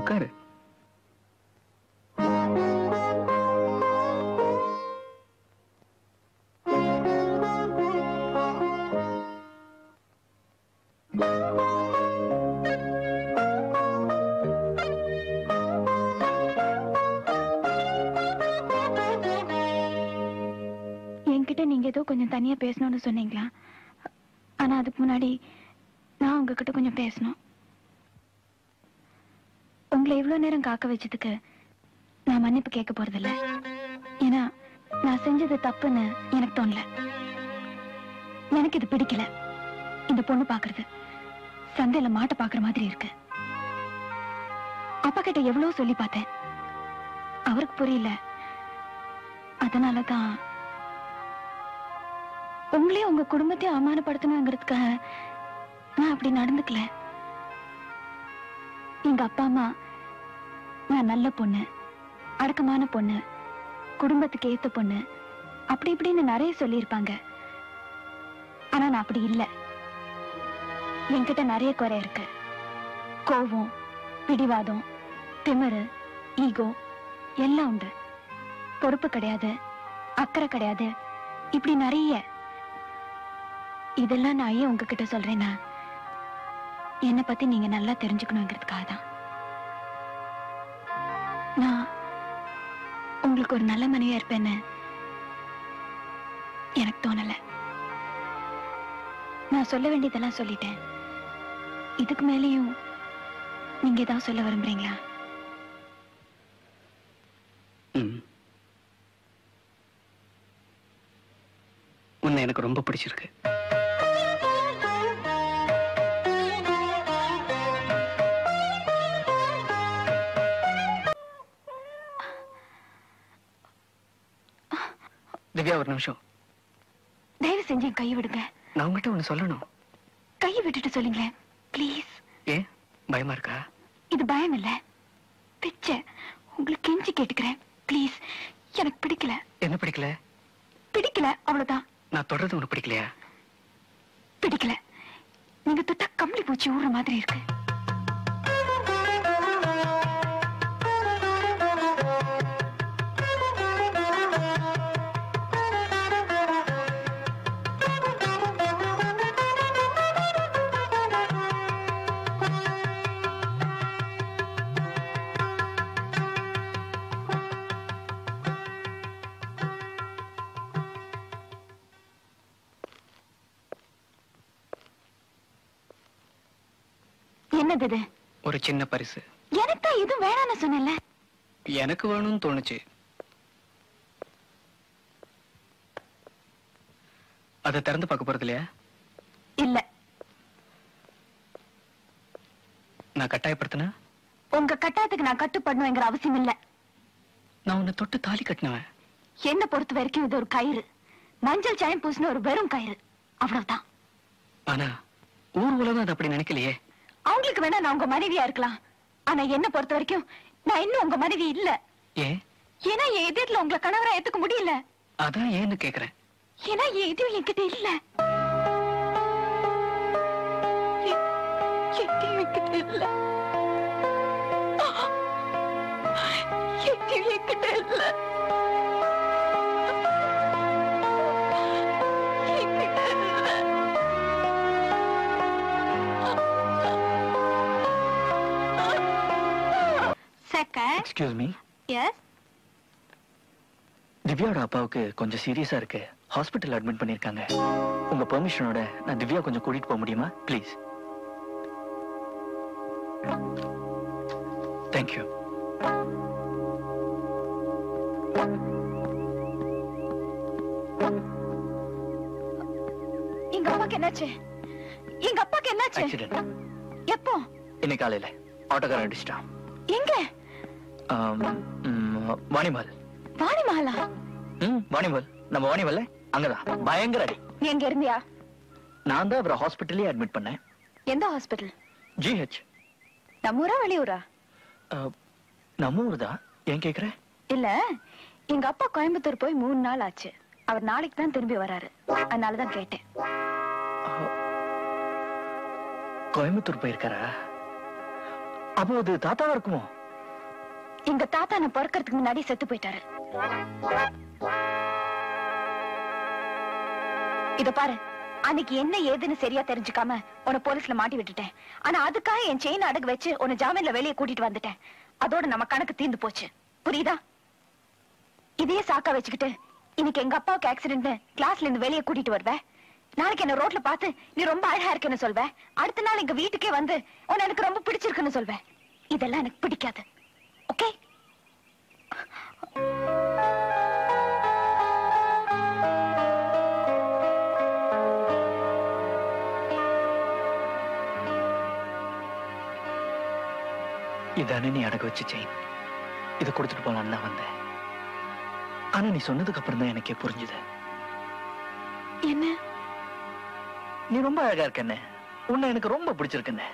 உட்காரு. என்கிட்ட நீங்க ஏதோ கொஞ்சம் தனியா பேசணும்னு சொன்னீங்களா? ஆனா அதுக்கு முன்னாடி நான் உங்ககிட்ட கொஞ்சம் பேசணும். உங்களை இவ்வளவு நேரம் காக்க வச்சதுக்கு நான் மன்னிப்பு கேட்க போறதில்ல. ஏன்னா நான் செஞ்சது தப்புன்னு எனக்கு தோணல. எனக்கு இது பிடிக்கல. இந்த பொண்ணு பாக்குறது சந்தையில மாட்ட பாக்குற மாதிரி இருக்கு. அப்பா கிட்ட எவ்வளவு சொல்லி பார்த்தேன், அவருக்கு புரியல. அதனாலதான் உங்களே உங்க குடும்பத்தையும் அவமானப்படுத்தணுங்கிறதுக்காக நான் அப்படி நடந்துக்கல. எங்க அப்பா அம்மா நான் நல்ல பொண்ணு, அடக்கமான பொண்ணு, குடும்பத்துக்கு ஏத்த பொண்ணு, அப்படி இப்படின்னு நிறைய சொல்லியிருப்பாங்க. ஆனா நான் அப்படி இல்லை. என்கிட்ட நிறைய குறை இருக்கு. கோபம், பிடிவாதம், திமிரு, ஈகோ எல்லாம் உண்டு. பொறுப்பு கிடையாது, அக்கறை கிடையாது, இப்படி நிறைய. இதெல்லாம் நான் ஏன் உங்ககிட்ட சொல்றேன்னா, என்னை பத்தி நீங்க நல்லா தெரிஞ்சுக்கணுங்கிறதுக்காக தான். நான் உங்களுக்கு ஒரு நல்ல மனைவியா இருப்பேன்னு எனக்கு தோணல. நான் சொல்ல வேண்டியதெல்லாம் சொல்லிட்டேன். இதுக்கு மேலேயும் நீங்க ஏதாவது சொல்ல விரும்புறீங்களா? உன்னை எனக்கு ரொம்ப பிடிச்சிருக்கு. திவ்யா, ஒரு நிமிஷம். தயவு செஞ்சு கையை விடுங்க. நான் உங்ககிட்ட ஒண்ணு சொல்லணும். கையை விட்டுட்டு சொல்லுங்களேன் பிளீஸ். ஏன் பயமா இருக்கா? இது பயம் இல்ல, பிச்சை. உங்களுக்கு கெஞ்சி கேட்டுக்கிறேன் பிளீஸ். எனக்கு பிடிக்கல. என்ன பிடிக்கல? பிடிக்கல, அவ்வளவுதான். நான் தொடர்றது உனக்கு பிடிக்கலையா? பிடிக்கல. நீங்க தொட்டா கம்பளி பூச்சி ஊற மாதிரி இருக்கு. என்னது? ஒரு சின்ன பரிசு. எனக்கு தான் இது வேணான்னு சொன்னேன்ல. எனக்கு வேணும்னு தோணுச்சு. அதை திறந்து பார்க்க போறது இல்லையா? இல்ல. நான் கட்டாயப்படுத்தின? உங்க கட்டாயத்துக்கு நான் கட்டுப்படணுங்கிற அவசியம் இல்ல. நான் உன்னை தொட்டு தாலி கட்டினவன். என்ன பொறுத்த வரைக்கும் இது ஒரு கயிறு. மஞ்சள் சாயம் பூசின ஒரு வெறும் கயிறு, அவ்வளவுதான். ஆனா ஊர் உலகம் அது அப்படி நினைக்கலையே. அவங்களுக்கு வேணா நான் உங்க மனைவியா இருக்கலாம். ஆனா என்ன பொறுத்த வரைக்கும் நான் இன்னும் உங்க மனைவி இல்ல. ஏன்? ஏன்னா என் எதிரில உங்களை கணவரா ஏத்துக்க முடியல. அதான் ஏன்னு கேக்குறேன். ஏன்னா என் எதிரி என்கிட்ட இல்ல. என்கிட்ட இல்ல. என்கிட்ட இல்ல. Excuse me. Yes. திவ்யாவோட அப்பாவுக்கு கொஞ்சம் சீரியஸா இருக்கு. ஹாஸ்பிட்டல் அட்மிட் பண்ணிருக்காங்க. உங்க பெர்மிஷனோட நான் திவ்யா கொஞ்சம் கூட்டிட்டு போக முடியுமா ப்ளீஸ்? Thank you. எங்க அப்பாக்கு என்னாச்சு? எங்க அப்பாக்கு என்னாச்சு? ஆக்சிடென்ட். எப்போ? இன்னைக்கு காலையில ஆட்டோக்காரன் அடிச்சிட்டான். எங்க? வாணிமால். வாணிமாலா? வாணிமால். நம்ம வாணிமால்ல அங்கதான் பயங்கர அடி. எங்க இருந்தியா? நான் தான் அவரை ஹாஸ்பிட்டலே அட்மிட் பண்ணேன். எந்த ஹாஸ்பிட்டல்? GH. நம்ம ஊரா வெளியூரா? நம்ம ஊர் தான். ஏன் கேக்குற? இல்ல, எங்க அப்பா கோயம்புத்தூர் போய் 3 நாள் ஆச்சு. அவர் நாளைக்கு தான் திரும்பி வராரு. அதனாலதான் கேட்டேன். கோயம்புத்தூர் போயிருக்காரா? அப்போ அது தாத்தாவா இருக்குமோ? எங்க தாத்தா நான் பிறக்கிறதுக்கு முன்னாடி செத்து போயிட்டாரு. இத பாரு, அன்னைக்கு என்ன ஏதுன்னு சரியா தெரிஞ்சுக்காம உன்னை போலீஸ்ல மாட்டி விட்டுட்டேன். ஆனா அதுக்காக என் செயின் அடகு வச்சு உன்னை ஜாமீன்ல வெளியே கூட்டிட்டு வந்துட்டேன். அதோட நம்ம கணக்கு தீர்ந்து போச்சு. புரியுதா? இதையே சாக்கா வச்சுக்கிட்டு இன்னைக்கு எங்க அப்பாவுக்கு ஆக்சிடென்ட் கிளாஸ்ல இருந்து வெளியே கூட்டிட்டு வருவேன். நாளைக்கு என்ன ரோட்ல பார்த்து நீ ரொம்ப அழகா இருக்குன்னு சொல்வேன். அடுத்த நாள் எங்க வீட்டுக்கே வந்து உன்னை எனக்கு ரொம்ப பிடிச்சிருக்குன்னு சொல்வேன். இதெல்லாம் எனக்கு பிடிக்காது. ஓகே? இதானே நீ அடகு வச்சு செயின். இதை கொடுத்துட்டு போலான்னு தான் வந்தேன். ஆனா நீ சொன்னதுக்கு அப்புறம் தான் எனக்கே புரிஞ்சுது. என்ன? நீ ரொம்ப அழகா இருக்கண்ணே. உன்னை எனக்கு ரொம்ப பிடிச்சிருக்குண்ணே.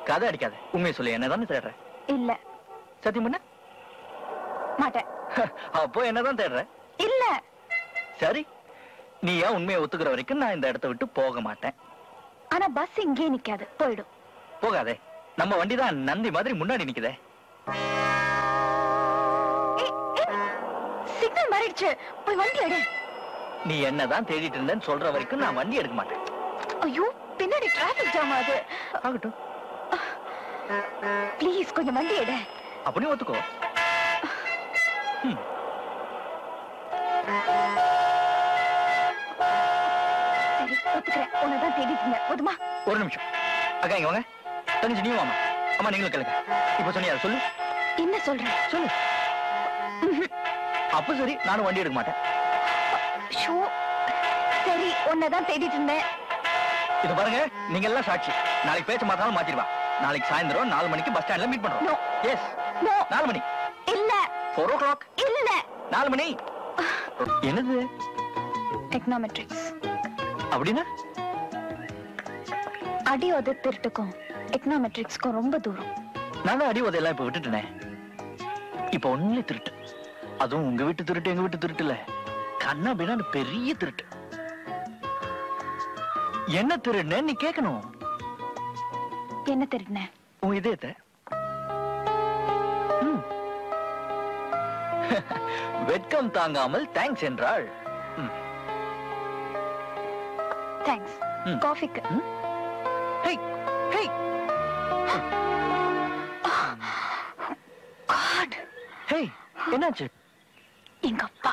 கதை அடிக்காத. உண்மையை சொல்லு, என்னதான் தேடுற? இல்ல. சத்தியம் பண்ண மாட்டேன். அப்போ என்னதான் தேடுற? இல்ல. சரி, நீ ஏன் உண்மையை ஒத்துக்கிற வரைக்கும் நான் இந்த இடத்தை விட்டு போக மாட்டேன். ஆனா பஸ் இங்கே நிக்காது, போயிடும். போகாதே, நம்ம வண்டி தான் நந்தி மாதிரி முன்னாடி நிக்குதே. சிக்னல் மாறிடுச்சு, போய் வண்டி எடு. நீ என்னதான் தேடிட்டு இருந்தேன்னு சொல்ற வரைக்கும் நான் வண்டி எடுக்க மாட்டேன். ஐயோ, பின்னாடி டிராபிக் ஜாம் ஆகுது. ஆகட்டும். ப்ளீஸ் கொஞ்சம் வண்டி எடு. அப்படி ஒத்துக்கோ. சரி, ஒத்துக்கிறேன். உன்னதான் தேடிட்டு இருந்தேன். போதுமா? ஒரு நிமிஷம் அக்கா, இங்க வாங்க. தனிச்சு நீ வாமா. அம்மா நீங்களும் கேளுங்க. இப்ப சொன்னியா? சொல்லு. என்ன சொல்ற? சொல்லு. அப்ப சரி, நானும் வண்டி எடுக்க மாட்டேன். சரி, உன்னதான் தேடிட்டு இருந்தேன். இது பாருங்க, நீங்க எல்லாம் சாட்சி. நாளைக்கு பேச்ச மாத்தாலும் மாத்திடுவா. நாளைக்கு சாயந்தரம் 4 மணிக்கு பஸ் ஸ்டாண்ட்ல மீட் பண்றோம். எஸ். 4 மணி இல்ல. 4 o'clock இல்ல. 4 மணி. என்னது? எக்கனாமெட்ரிக்ஸ். அப்படின்னா அடி உத திருட்டுக்கும் எக்கனாமெட்ரிக்ஸ்க்கும் ரொம்ப தூரம். நான் தான் அடி உதையெல்லாம் இப்ப விட்டுட்டேனே. இப்ப ஒன்லி திருட்டு. அதுவும் உங்க வீட்டு திருட்டு, எங்க வீட்டு திருட்டு இல்ல. கண்ணா பின்னா பெரிய திருட்டு. என்ன திருடுன நீ கேட்கணும். என்ன திருடுன? உன் இதயத்தை. வெட்கம் தாங்காமல் தேங்க்ஸ் என்றாள். தேங்க்ஸ். காஃபிக்கு. Hey hey. காட். ஹேய், என்னாச்சு? எங்க அப்பா.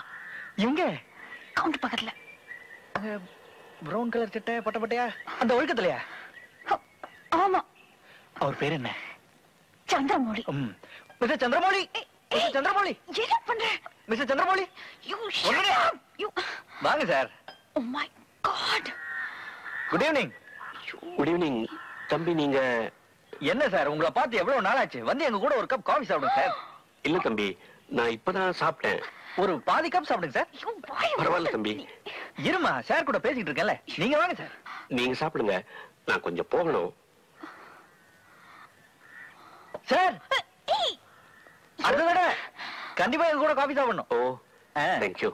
எங்க? கவுண்டர் பக்கத்துல. பிரவுன் கலர் சட்டை, பட்ட பட்டையா, அந்த ஒழுக்கத்திலையா? ஆமா. அவர் பேர் என்ன? சந்திரமௌலி. மிஸ்டர் சந்திரமௌலி. மிஸ்டர் சந்திரமௌலி. என்ன பண்ற? மிஸ்டர் சந்திரமௌலி. வாங்க sir. Oh my god. Good evening. Good evening. தம்பி, நீங்க என்ன சார், உங்களை பார்த்து எவ்வளவு நாள் ஆச்சு. வந்து எங்க கூட ஒரு கப் காஃபி சாப்பிடுங்க சார். இல்ல தம்பி, நான் இப்பதான் சாப்பிட்டேன். ஒரு பாதி கப் சாப்பிடுங்க சார். பரவாயில்ல தம்பி. இருமா, சார் கூட பேசிட்டு இருக்கேன்ல. நீங்க வாங்க சார். நீங்க சாப்பிடுங்க, நான் கொஞ்சம் போகணும். சார், அடுத்த தடவை கண்டிப்பா எங்க கூட காஃபி சாப்பிடணும். ஓ, தேங்க்யூ.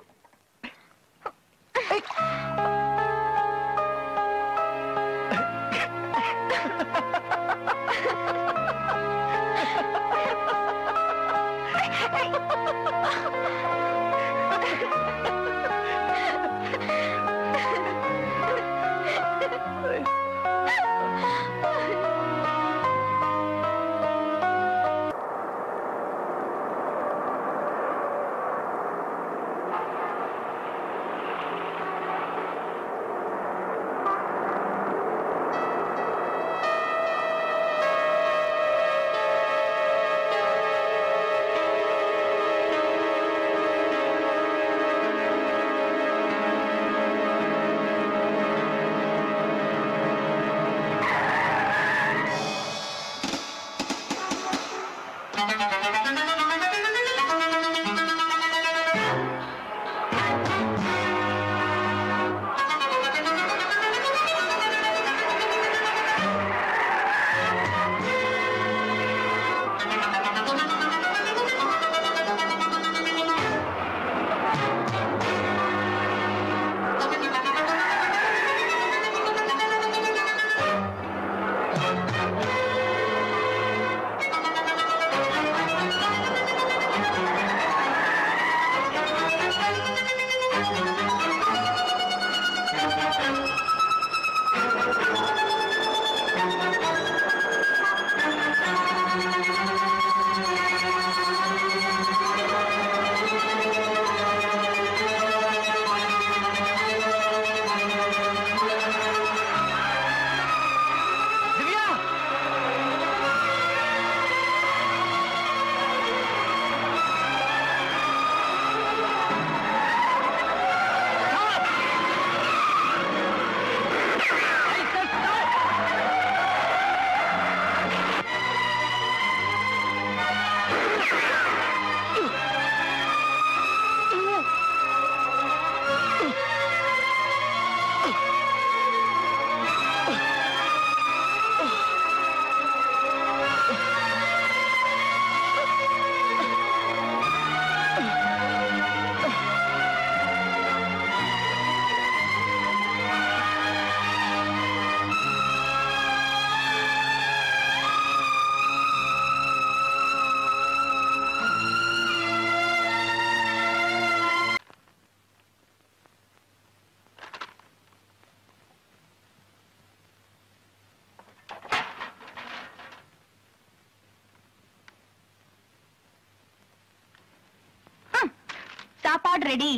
சாப்பாடு ரெடி.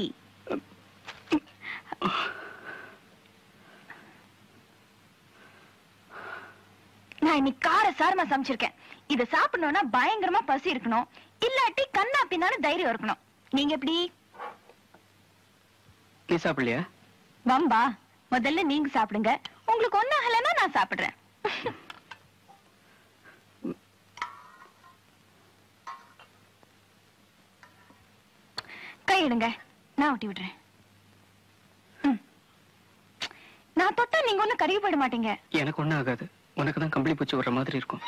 நான் இன்னைக்கு காரசாரமா சமைச்சிருக்கேன். இத சாப்பிடணும்னா பயங்கரமா பசி இருக்கணும், இல்லாட்டி கண்ணா பின்னாலும் தைரியம் இருக்கணும். நீங்க எப்படி? நீ சாப்பிடலையா? வம்பா, முதல்ல நீங்க சாப்பிடுங்க. உங்களுக்கு ஒண்ணு ஆகலன்னா நான் சாப்பிடுறேன். கையிடுங்க, நான் ஊட்டி விடுறேன். நான் தொட்டா நீங்க ஒண்ணும் கருகி போயிட மாட்டீங்க. எனக்கு ஒண்ணும் ஆகாது. உனக்கு தான் கம்பளி பூச்சி வர்ற மாதிரி இருக்கும்.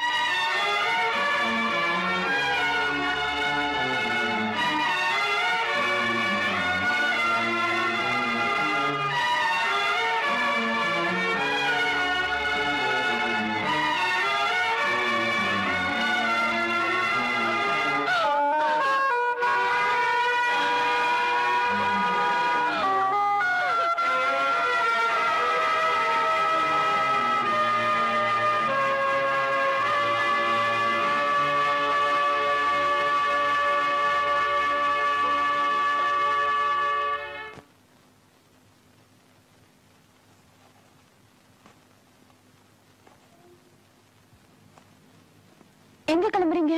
எங்க கிளம்புறீங்க?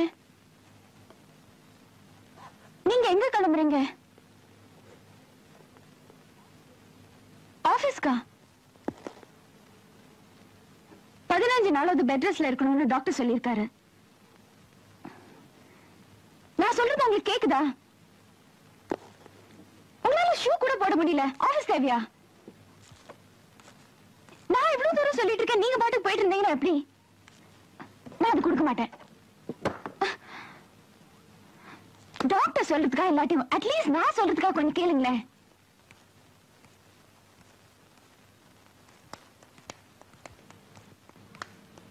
நீங்க எங்க கிளம்புறீங்க? ஆபீஸ்க்கா? 15 நாளாவது பெட் ரெஸ்ட்ல இருக்கணும்னு டாக்டர் சொல்லியிருக்காரு. நான் சொல்றது உங்களுக்கு கேக்குதா? உங்களால ஷூ கூட போட முடியல, ஆபீஸ் தேவையா? நான் இவ்வளவு தூரம் சொல்லிட்டு இருக்கேன், நீங்க பாட்டுக்கு போயிட்டு இருந்தீங்கன்னா எப்படி? நான் அது கொடுக்க மாட்டேன். டாக்டர் சொல்றதுக்கா இல்லாட்டி அட்லீஸ்ட் நான் சொல்றதுக்கா கொஞ்சம் கேளுங்களேன்.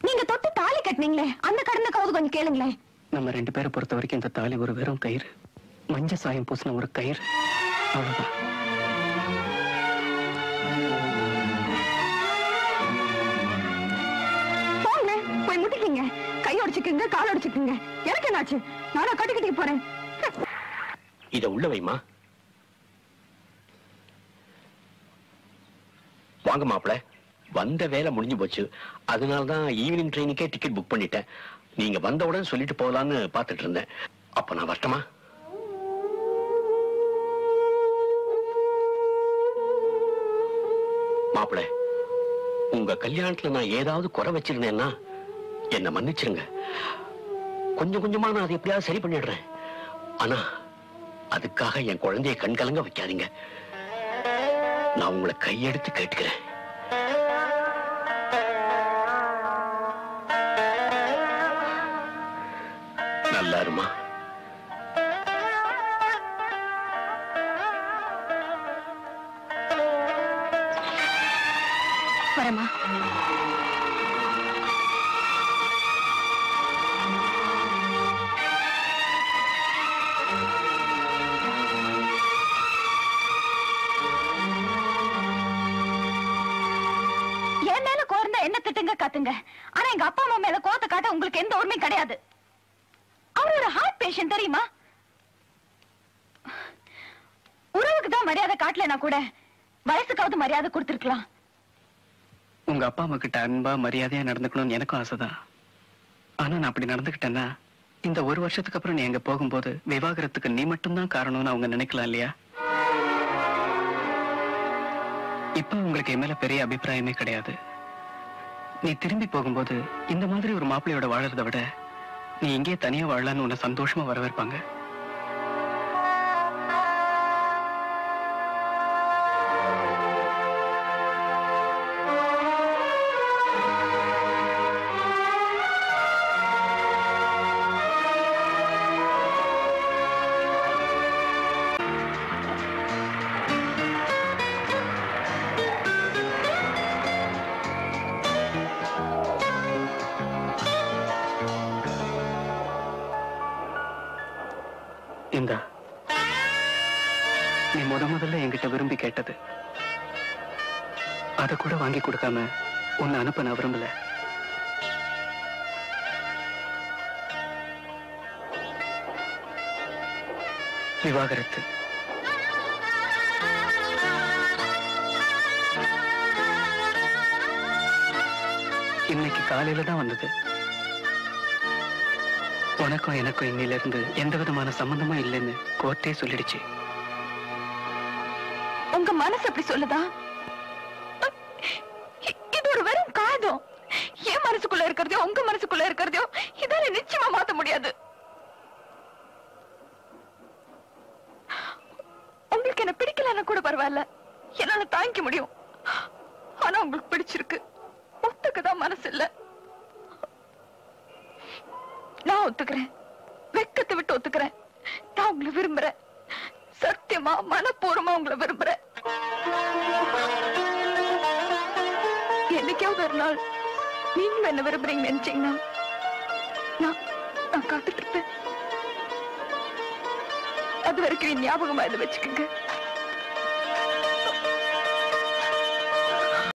நீங்க தொட்டு தாலி கட்டினீங்களே, அந்த கடனுக்காவது கொஞ்சம் கேளுங்களேன். நம்ம 2 பேரை பொறுத்த வரைக்கும் இந்த தாலி ஒரு வெறும் கயிறு, மஞ்ச சாயம் பூசின ஒரு கயிறு, அவ்வளவுதான். போங்க, போய் முட்டிக்கீங்க, கை உடைச்சுக்குங்க, கால் உடைச்சுக்குங்க. எனக்கு என்னாச்சு? நானும் கட்டிக்கிட்டு போறேன். இத உள்ள வைமா. வாங்க மாப்பிள, வந்த வேலை முடிஞ்சு போச்சு. அதனாலதான் ஈவினிங் ட்ரெயினுக்கே டிக்கெட் புக் பண்ணிட்டேன். நீங்க வந்தவுடன் சொல்லிட்டு போகலான்னு பாத்துட்டு இருந்தேன். அப்ப நான் வரட்டுமா? மாப்பிள, உங்க கல்யாணத்துல நான் ஏதாவது குறை வச்சிருந்தேன்னா என்ன மன்னிச்சிருங்க. கொஞ்சம் கொஞ்சமா நான் அதை எப்படியாவது சரி பண்ணிடுறேன். ஆனா அதுக்காக என் குழந்தையை கண்கலங்க வைக்காதீங்க. நான் உங்களை கையெடுத்து கேட்டுக்கிறேன். நல்லா இருமா. வரமா. என் மேல கோர்ந்த என்ன திட்டுங்க கத்துங்க, ஆனா எங்க அப்பா அம்மா மேல கோத்த காட்ட உங்களுக்கு எந்த உரிமையும் கிடையாது. அவர் ஒரு ஹார்ட் பேஷண்ட் தெரியுமா? உறவுக்கு தான் மரியாதை காட்டலனா கூட வயசுக்காவது மரியாதை கொடுத்திருக்கலாம். உங்க அப்பா அம்மா கிட்ட அன்பா மரியாதையா நடந்துக்கணும்னு எனக்கும் ஆசைதான். ஆனா நான் அப்படி நடந்துக்கிட்டேன்னா இந்த 1 வருஷத்துக்கு அப்புறம் நீ எங்க போகும்போது விவாகரத்துக்கு நீ மட்டும்தான் காரணம்னு அவங்க நினைக்கலாம் இல்லையா? இப்ப உங்களுக்கு என் மேல பெரிய அபிப்பிராயமே கிடையாது. நீ திரும்பி போகும்போது இந்த மாதிரி ஒரு மாப்பிள்ளையோட வாழறதை விட நீ இங்கே தனியா வாழலான்னு உன்னை சந்தோஷமா வரவேற்பாங்க. இந்தா, நீ முதல்ல என்கிட்ட விரும்பி கேட்டது. அத கூட வாங்கி கொடுக்காம உன்னை அனுப்ப நான் விரும்பல. விவாகரத்து இன்னைக்கு காலையில தான் வந்தது. உனக்கும் எனக்கும் இன்னையில இருந்து எந்த விதமான சம்பந்தமும் இல்லைன்னு கோர்ட்டே சொல்லிடுச்சு. உங்க மனசு அப்படி சொல்லுதா? இது ஒரு வெறும் காதம். என் மனசுக்குள்ள இருக்கிறதையோ உங்க மனசுக்குள்ள இருக்கிறதையோ இதால நிச்சயமா மாத்த முடியாது. உங்களுக்கு என்ன பிடிக்கலன்னா கூட பரவாயில்ல, என்னால தாங்கிக்க முடியும். ஆனா உங்களுக்கு பிடிச்சிருக்கு, ஒத்துக்கதான் மனசு இல்ல. நான் ஒத்துக்கிறேன், வெக்கத்தை விட்டு ஒத்துக்கிறேன். நான் உங்களை விரும்புறேன், சத்தியமா மனப்பூர்வமா உங்களை விரும்புறேன். என்னைக்காவது ஒரு நாள் நீங்களும் என்ன விரும்புறீங்கன்னு நினைச்சீங்கன்னா நான் காத்துட்டு இருப்பேன். அது வரைக்கும் ஞாபகமா இதை வச்சுக்கோங்க.